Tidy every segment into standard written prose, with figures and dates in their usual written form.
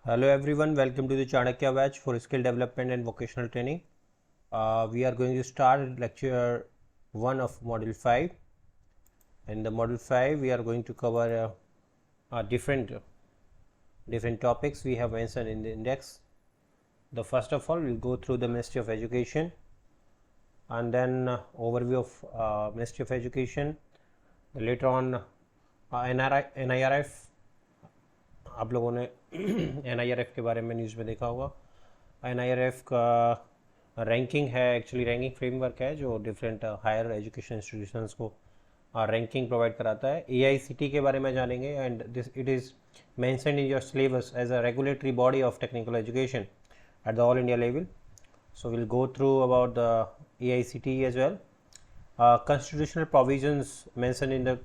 Hello everyone, welcome to the Chanakya batch for skill development and vocational training. We are going to start lecture 1 of module 5. In the module 5 we are going to cover different topics we have mentioned in the index. The first of all, we'll go through the Ministry of Education and then overview of Ministry of Education. Later on NIRF, आप लोगों ने NIRF के बारे में news में देखा होगा. NIRF का रैंकिंग है, एक्चुअली रैंकिंग फ्रेमवर्क है जो डिफरेंट हायर एजुकेशन इंस्टीट्यूशंस को रैंकिंग प्रोवाइड कराता है. AICT के बारे में जानेंगे and this it is mentioned in your syllabus as a regulatory body of technical education at the all India level. So we'll go through about the AICT as well. Constitutional provisions mentioned in the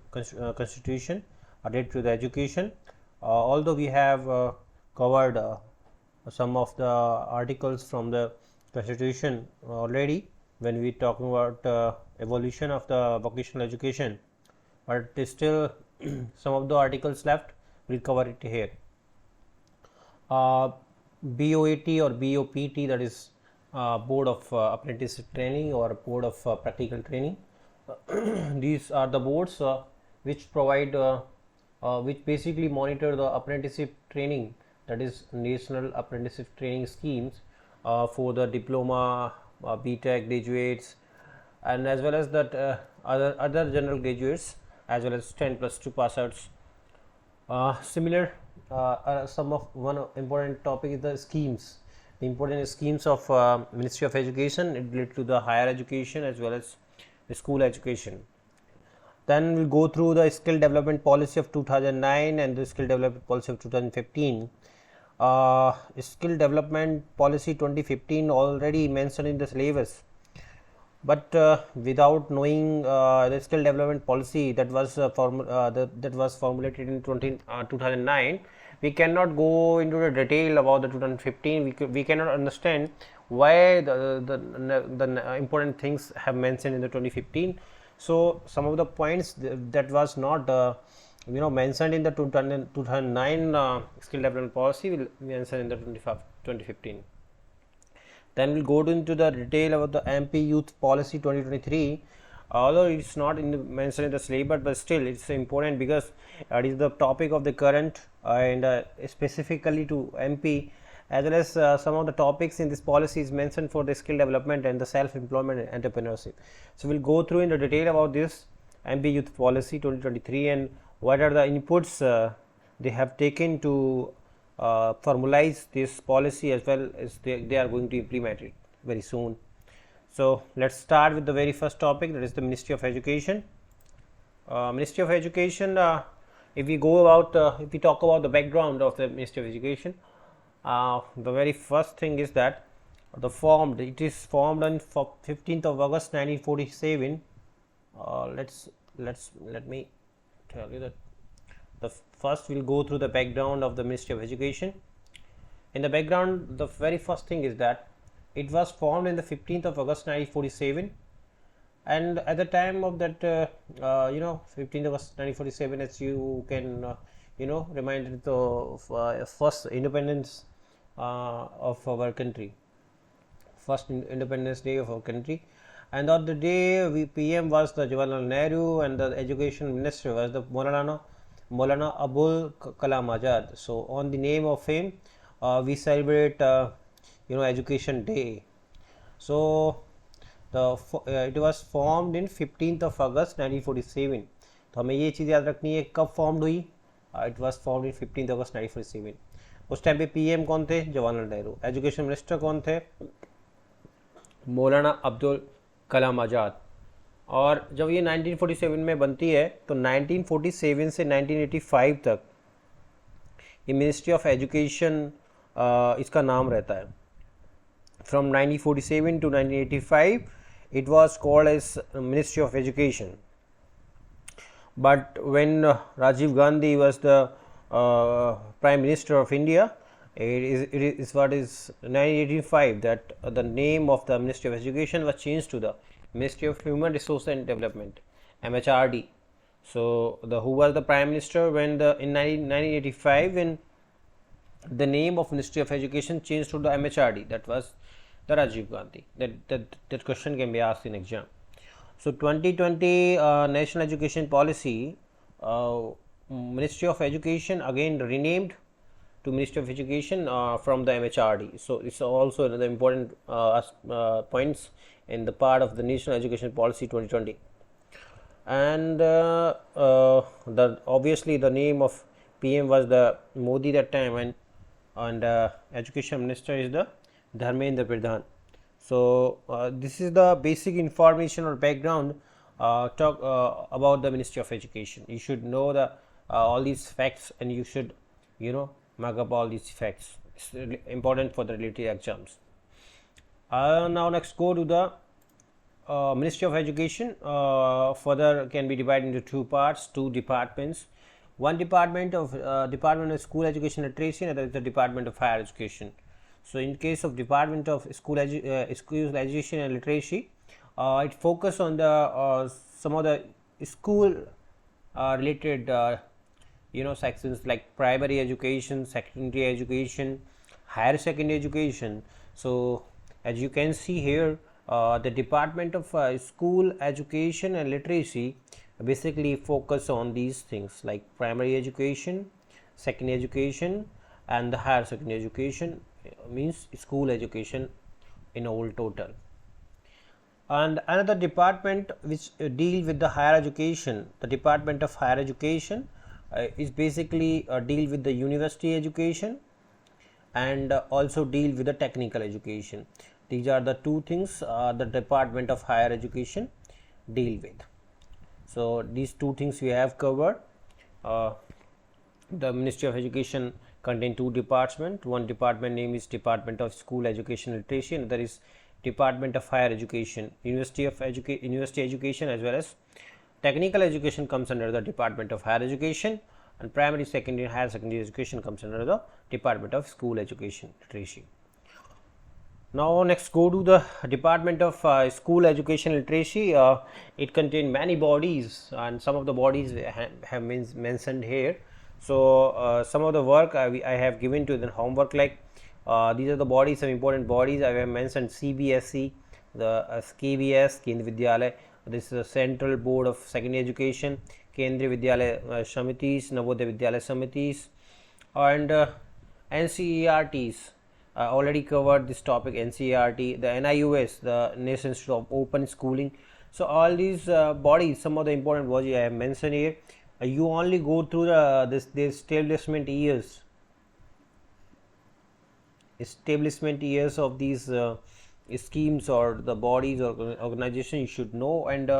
constitution related to the education. Although we have covered some of the articles from the constitution already when we talking about evolution of the vocational education, but still some of the articles left, we'll cover it here. BOAT or BOPT, that is Board of Apprenticeship Training or Board of Practical Training. These are the boards which provide which basically monitor the apprenticeship training, that is National Apprenticeship Training Schemes for the diploma, BTech graduates, and as well as that other general graduates, as well as 10+2 pass outs. Similar some of one important topic is the schemes. The important schemes of Ministry of Education related to the higher education as well as the school education. Then we'll go through the skill development policy of 2009 and the skill development policy of 2015. Skill development policy 2015 already mentioned in the syllabus, but without knowing the skill development policy that was formulated in 2009, we cannot go into the detail about the 2015. We cannot understand why the important things have mentioned in the 2015. So some of the points that was not mentioned in the 2009 skill development policy will be mentioned in the 2015. Then we'll go into the detail about the MP Youth Policy 2023. Although it's not mentioned in the syllabus, but still it's important because it is the topic of the current and specifically to MP, as well as some of the topics in this policy is mentioned for the skill development and the self-employment and entrepreneurship. So we'll go through in the detail about this MP Youth Policy 2023 and what are the inputs they have taken to formalize this policy, as well as they are going to implement it very soon. So let's start with the very first topic, that is the Ministry of Education. Ministry of Education, if we talk about the background of the Ministry of Education, the very first thing is that it is formed on 15th of August 1947. Let me tell you that the first we'll go through the background of the Ministry of Education. In the background, the very first thing is that it was formed in the 15th of August 1947, and at the time of that 15th August 1947, as you can remind the first independence of our country, first Independence Day of our country. And on the day, PM was the Jawaharlal Nehru and the Education Minister was the Maulana Abul Kalam Azad. So on the name of him, we celebrate Education Day. So it was formed in 15th of August 1947. तो हमें ये चीज़ याद रखनी है कब formed हुई. It was formed in 15th अगस्त 1947. उस time पे PM कौन थे? जवाहरलाल नेहरू. एजुकेशन मिनिस्टर कौन थे? मौलाना अब्दुल कलाम आज़ाद. और जब ये 1947 में बनती है तो 1947 से 1985 तक ये मिनिस्ट्री ऑफ एजुकेशन इसका नाम रहता है. From 1947 to 1985, it was called as Ministry of Education. But when Rajiv Gandhi was the Prime Minister of India, it is what is 1985 that the name of the Ministry of Education was changed to the Ministry of Human Resources and Development, MHRD. So who was the Prime Minister when in 1985 when the name of Ministry of Education changed to the MHRD, that was the Rajiv Gandhi. That question can be asked in exam. So 2020 National Education Policy, Ministry of Education again renamed to Ministry of Education from the MHRD. So it's also another important points in the part of the National Education Policy 2020. And the obviously the name of PM was the Modi that time, and Education Minister is the Dharmendra Pradhan. So this is the basic information or background talk about the Ministry of Education. You should know the all these facts, and you should mark up all these facts. It's really important for the related exams. Now next go to the Ministry of Education. Further can be divided into two parts, two departments. One Department of School Education Literacy, and another is the Department of Higher Education. So in case of Department of School Education and Literacy, it focus on the some of the school related sections like primary education, secondary education, higher secondary education. So as you can see here, the Department of School Education and Literacy basically focus on these things like primary education, secondary education, and the higher secondary education, means school education in all total. And another department which deal with the higher education, the Department of Higher Education, is basically deal with the university education, and also deal with the technical education. These are the two things the Department of Higher Education deal with. So these two things we have covered. The Ministry of Education contain two departments. One department name is Department of School Education Literacy, and there is Department of Higher Education. University Education as well as technical education comes under the Department of Higher Education, and primary, secondary, higher secondary education comes under the Department of School Education Literacy. Now next go to the Department of School Education Literacy. It contains many bodies, and some of the bodies have mentioned here. So some of the work I have given to the homework, like these are the bodies, some important bodies I have mentioned: CBSE, the KBS, Kendriya Vidyalaya. This is the Central Board of Secondary Education, Kendriya Vidyalaya Samitis, Navodaya Vidyalaya Samitis, and NCERTs. Already covered this topic, NCERT, the NIUS, the National Institute of Open Schooling. So all these bodies, some of the important bodies I have mentioned here. You only go through the establishment years of these schemes or the bodies or organization. You should know, and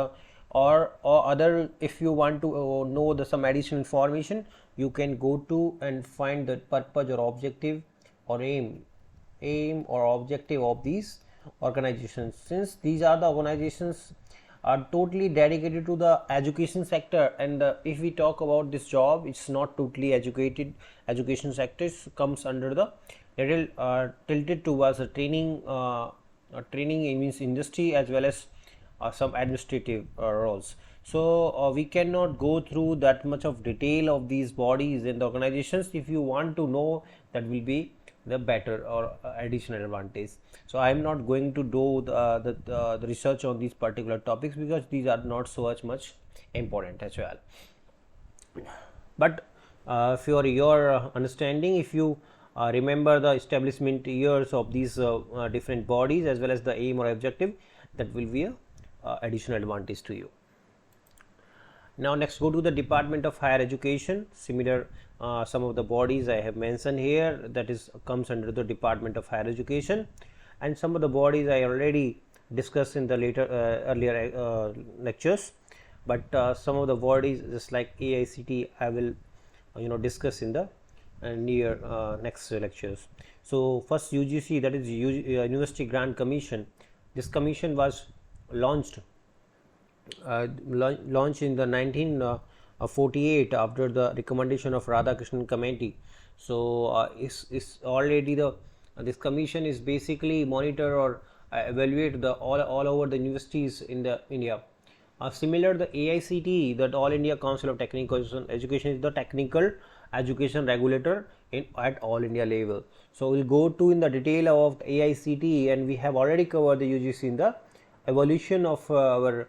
or other, if you want to know some additional information, you can go to and find the purpose or objective or aim or objective of these organizations. Since these are the organizations are totally dedicated to the education sector, and if we talk about this job, it's not totally education sector. It comes under the little tilted towards a training means industry, as well as some administrative roles. So we cannot go through that much of detail of these bodies and the organizations. If you want to know, that will be the better or additional advantage. So I am not going to do the research on these particular topics, because these are not so much important as well. But for your understanding, if you remember the establishment years of these different bodies as well as the aim or objective, that will be a additional advantage to you. Now next go to the Department of Higher Education. Similar some of the bodies I have mentioned here, that is comes under the Department of Higher Education, and some of the bodies I already discussed in the earlier lectures, but some of the bodies just like AICT I will discuss in the near next lectures. So first UGC, that is University Grant Commission. This commission was launched in the 1948 after the recommendation of Radhakrishnan Committee. So is already this commission is basically monitor or evaluate the all over the universities in the India. Similar, the AICT, that All India Council of Technical Education, is the technical education regulator at all India level. So we'll go to in the detail of AICTE, and we have already covered the UGC in the evolution of our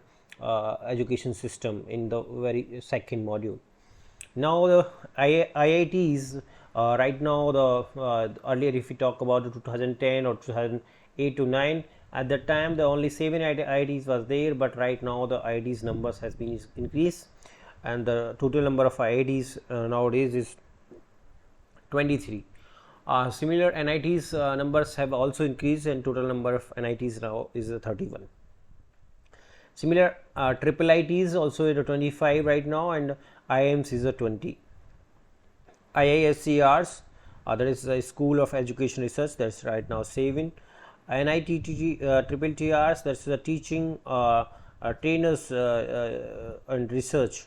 education system in the very second module. Now the IITs, right now, the earlier if we talk about the 2010 or 2008 to 9, at that time the only 7 IITs was there, but right now the IITs numbers has been increased, and the total number of IITs nowadays is 23. Similar NITs numbers have also increased, and total number of NITs now is 31. Similar triple ITs also is 25 right now, and IIMs is 20. IISCRs, that is a School of Education Research, that's right now 7. NITT triple TRs, that's the teaching trainers and research,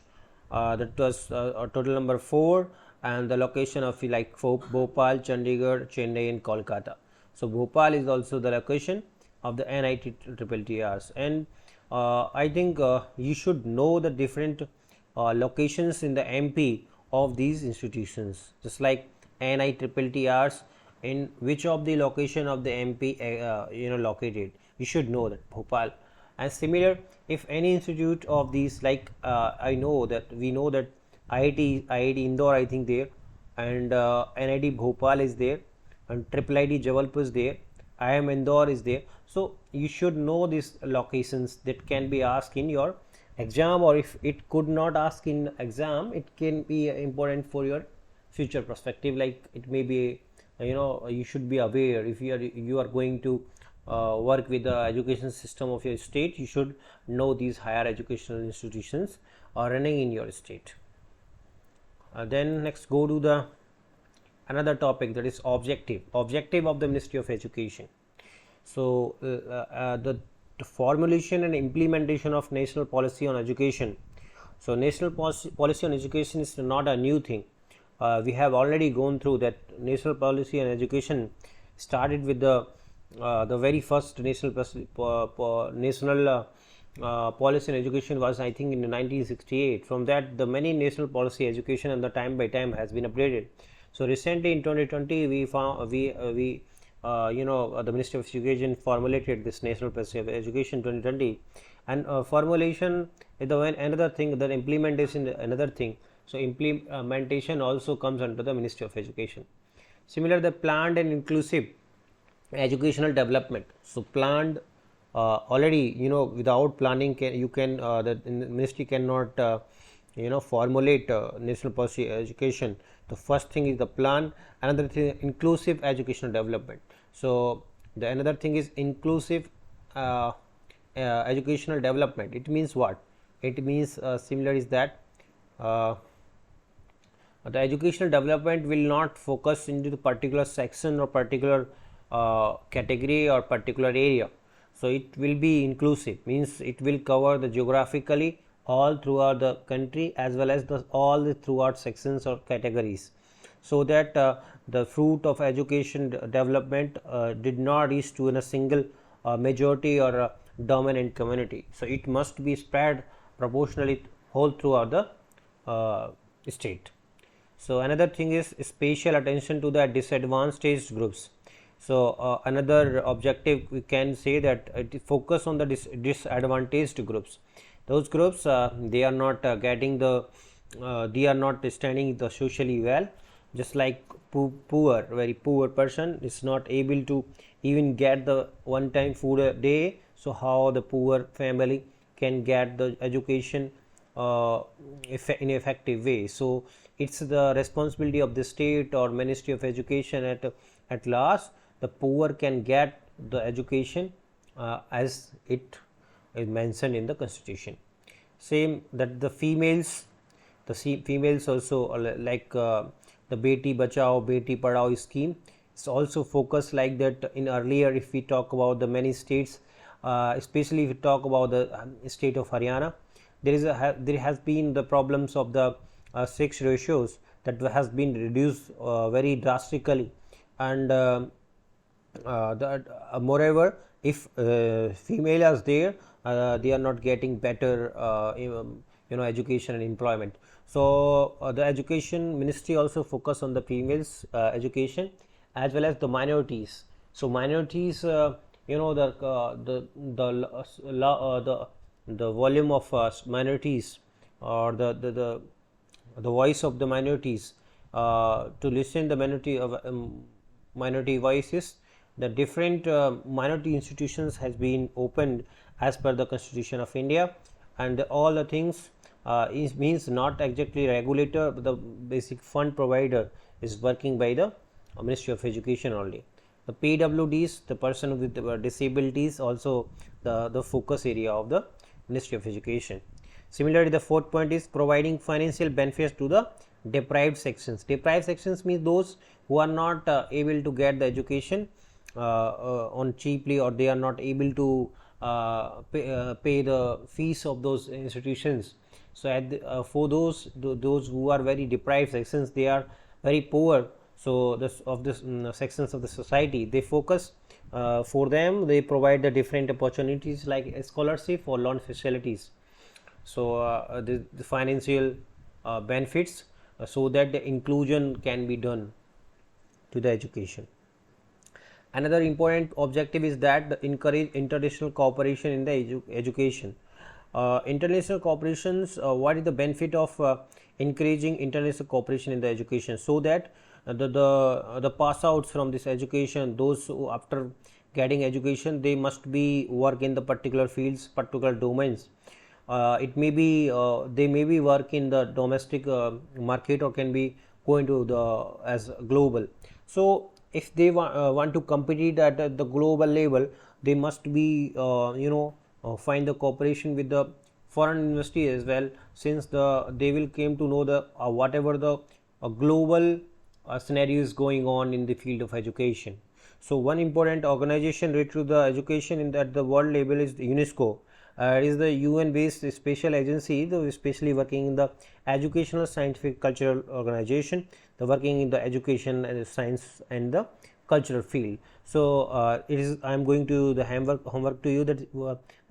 that was a total number 4, and the location of like Bhopal, Chandigarh, Chennai and Kolkata. So Bhopal is also the location of the NIT triple TRs, and I think you should know the different locations in the MP of these institutions, just like NITTRs, in which of the location of the MP located, you should know that Bhopal. And similar, if any institute of these, like we know that IIT Indore, I think there, and NIT Bhopal is there, and triple IT Jabalpur is there, IIM Indore is there. So you should know these locations that can be asked in your exam, or if it could not ask in exam, it can be important for your future perspective. Like it may be, you should be aware if you are going to work with the education system of your state, you should know these higher educational institutions are running in your state. Then next go to the another topic, that is objective of the Ministry of Education. So the formulation and implementation of national policy on education. So national policy on education is not a new thing. We have already gone through that. National policy on education started with the very first national policy on education was, I think, in 1968. From that, the many national policy education and the time by time has been upgraded. So recently in 2020, we found the Ministry of Education formulated this national policy of education 2020, and formulation is another thing, the implementation another thing. So implementation also comes under the Ministry of Education. Similar, the planned and inclusive educational development. So planned, already without planning the ministry cannot formulate national policy education. The first thing is the plan, another thing inclusive educational development. So the another thing is inclusive educational development. It means what? It means similar is that the educational development will not focus into the particular section or particular category or particular area. So it will be inclusive, means it will cover the geographically all throughout the country as well as all the throughout sections or categories, so that the fruit of education development did not reach to in a single majority or a dominant community. So it must be spread proportionally whole throughout the state. So another thing is special attention to the disadvantaged groups. So another objective we can say that it focus on the disadvantaged groups. Those groups they are not getting the they are not standing the socially well, just like poor, very poor person is not able to even get the one time food a day. So how the poor family can get the education in effective way? So it's the responsibility of the state or Ministry of Education at last the poor can get the education as it is mentioned in the constitution. Same that the females also like the Beti Bachao Beti Padhao scheme is also focused like that. In earlier, if we talk about the many states, especially if we talk about the state of Haryana, there has been the problems of the sex ratios that has been reduced very drastically, and moreover, if female is there, they are not getting better education and employment. So the education ministry also focus on the females education as well as the minorities. So minorities, the volume of minorities, or the voice of the minorities, to listen the minority voices. The different minority institutions has been opened as per the Constitution of India, and all the things means not exactly regulator, but the basic fund provider is working by the Ministry of Education only. The PWDs, the person with disabilities, also the focus area of the Ministry of Education. Similarly, the fourth point is providing financial benefits to the deprived sections. Deprived sections means those who are not able to get the education on cheaply, or they are not able to pay the fees of those institutions. So for those who are very deprived sections, they are very poor. So this sections of the society, they focus for them, they provide the different opportunities like a scholarship or loan facilities. So the financial benefits, so that the inclusion can be done to the education. Another important objective is that the encourage international cooperation in the education. International cooperations, what is the benefit of encouraging international cooperation in the education? So that the pass outs from this education, those who after getting education, they must be work in the particular fields, particular domains. It may be they may be work in the domestic market, or can be going to the as global. So if they want to compete at the global level, they must be find the cooperation with the foreign university as well, since they will came to know the whatever the global scenario is going on in the field of education. So one important organization related to the education in that the world level is the UNESCO. Is the UN based special agency, especially working in the educational, scientific, cultural organization, the working in the education and science and the cultural field. So it is I am going to the homework to you, that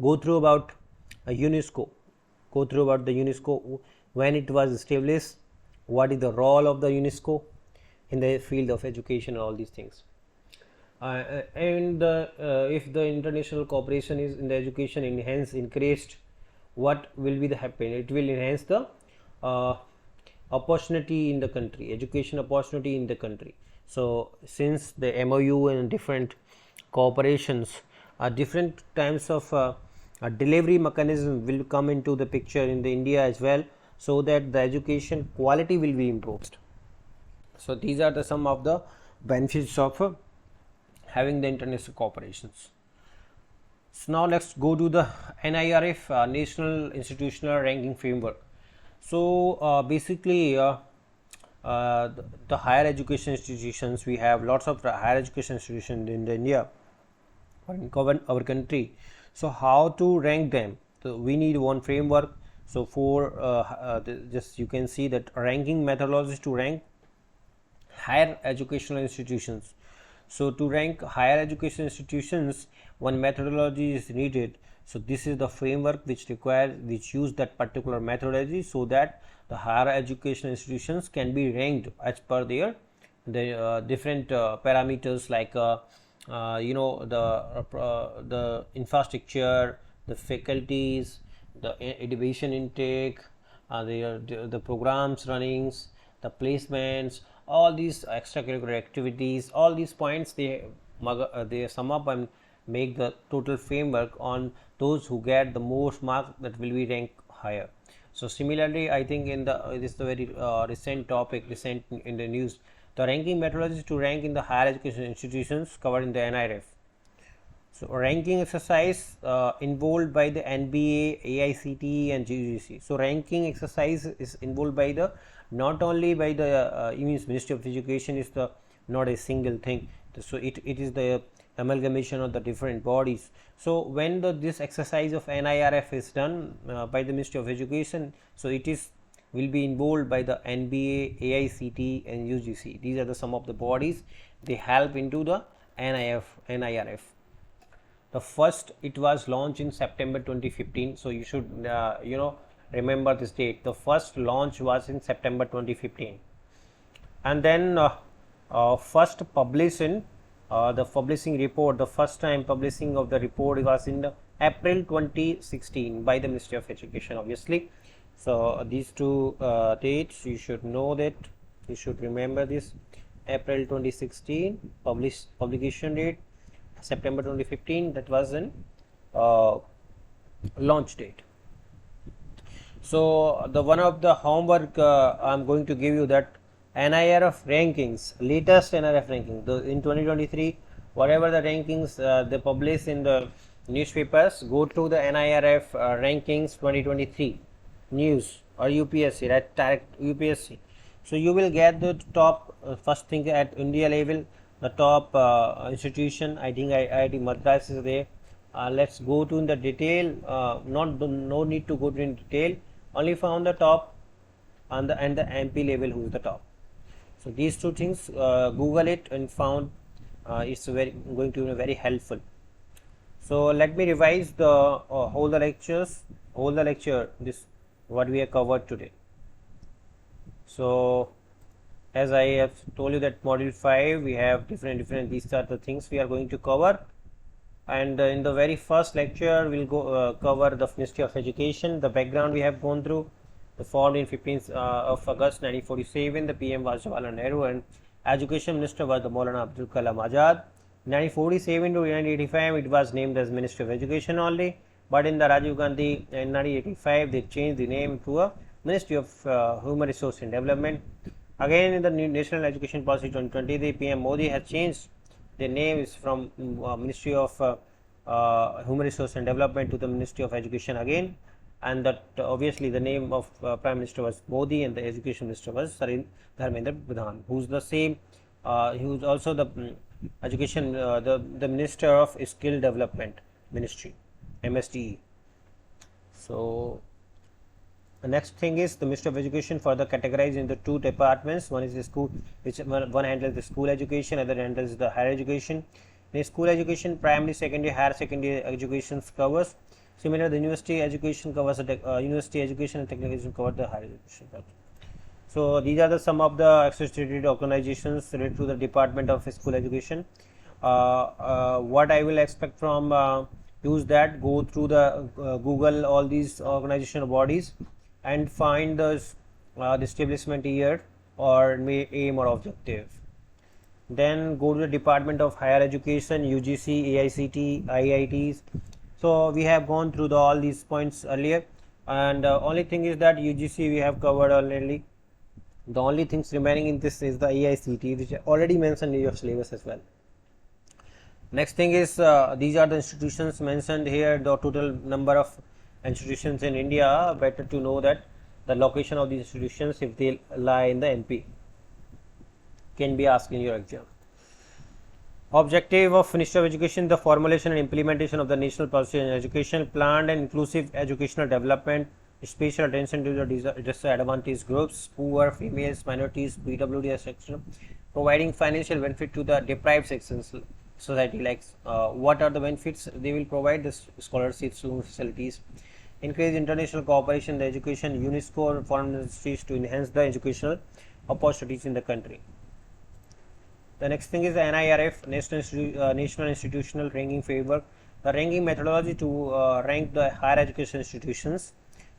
go through about UNESCO, go through about the UNESCO, when it was established, what is the role of the UNESCO in the field of education, all these things. And if the international cooperation is in the education increased, what will be the happen? It will enhance the opportunity in the country, education opportunity in the country. So since the MOU and different cooperations, different types of delivery mechanism will come into the picture in the India as well, so that the education quality will be improved. So these are the some of the benefits of having the international cooperations. So now let's go to the NIRF, National Institutional Ranking Framework. So basically the higher education institutions, we have lots of higher education institutions in India or in our country. So how to rank them? So we need one framework. So for just you can see that ranking methodologies to rank higher educational institutions. So to rank higher education institutions, one methodology is needed. So this is the framework which use that particular methodology, so that the higher education institutions can be ranked as per their different parameters, like the infrastructure, the faculties, the education intake, the programs runnings, the placements, all these extracurricular activities, all these points they sum up and make the total framework on those who get the most marks, that will be ranked higher. So similarly, I think in this is the very recent topic, recent in the news, the ranking methodologies to rank in the higher education institutions covered in the NIRF. So ranking exercise involved by the NBA, AICTE and UGC. So ranking exercise is involved by the not only by the Ministry of Education, is the not a single thing. So it is the amalgamation of the different bodies. So when this exercise of NIRF is done by the Ministry of Education, so it is will be involved by the NBA, AICTE and UGC. These are the some of the bodies, they help into the NIRF. The first, it was launched in September 2015. So you should remember this date. The first launch was in September 2015, and then first published in the publishing report, the first time publishing of the report was in April 2016 by the Ministry of Education, obviously. So these two dates you should know, that you should remember this. April 2016 publication date, September 2015 that was in launch date. So the one of the homework I'm going to give you, that NIRF rankings, latest NIRF ranking, in 2023 whatever the rankings they publish in the newspapers, go to the NIRF rankings 2023 news or UPSC, right, direct UPSC. So you will get the top first thing at India level, the top institution. I think IIT Madras is there. Let's go to in the detail. No need to go to in detail. Only found the top and the MP level who is the top. So these two things, Google it and found it's going to be very helpful. So let me revise the whole the lecture. This what we have covered today. So as I have told you that module 5 we have different these are the things we are going to cover, and in the very first lecture we'll go cover the Ministry of Education. The background we have gone through. The formed in 15th of August 1947, the PM was Jawaharlal Nehru and Education Minister was the Maulana Abdul Kalam Azad. 1947 to 1985 it was named as Ministry of Education only, but in the Rajiv Gandhi in 1985 they changed the name to a Ministry of Human Resource and Development. Again in the new National Education Policy 2020, the PM Modi has changed the name is from Ministry of Human Resource and Development to the Ministry of Education again, and that obviously the name of Prime Minister was Modi and the Education Minister was Dharmendra Pradhan, who's the same, who's also the Education, the Minister of Skill Development Ministry, MSDE. So the next thing is the Ministry of Education further categorized into two departments. One is the school, which one handles the school education, other handles the higher education. In school education, primary, secondary, higher secondary education covers. Similar, the university education covers the university education and technical education cover the higher education. So these are the some of the associated organizations related to the Department of School Education. What I will expect from use that, go through the Google all these organizational bodies and find the establishment year or aim or objective. Then go to the Department of Higher Education, UGC, AICT, IITs. So we have gone through all these points earlier, and only thing is that UGC we have covered already. The only things remaining in this is the AICT, which I already mentioned in your syllabus as well. Next thing is these are the institutions mentioned here, the total number of institutions in India. Better to know that the location of these institutions, if they lie in the MP, can be asked in your exam. Objective of Ministry of Education: the formulation and implementation of the national policy on education, planned and inclusive educational development, special attention to the disadvantaged groups, poor, females, minorities, PWD, etc., providing financial benefit to the deprived sections society. Like what are the benefits? They will provide the scholarships, loan facilities, increase international cooperation in the education, UNESCO and foreign ministries to enhance the educational opportunities in the country. The next thing is the NIRF, National Institutional Ranking Framework, the ranking methodology to rank the higher education institutions.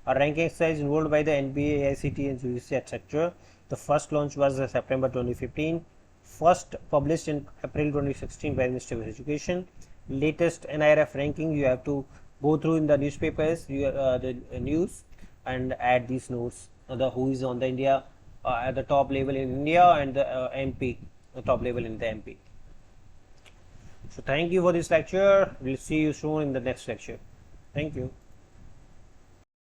A ranking exercise involved by the NBA, AICT and UGC, etc. The first launch was September 2015, first published in April 2016 by the Ministry of Education. Latest NIRF ranking you have to go through in the newspapers, the news, and add these notes, the who is on the India at the top level in India and the MP, the top level in the MP. So thank you for this lecture. We'll see you soon in the next lecture. Thank you.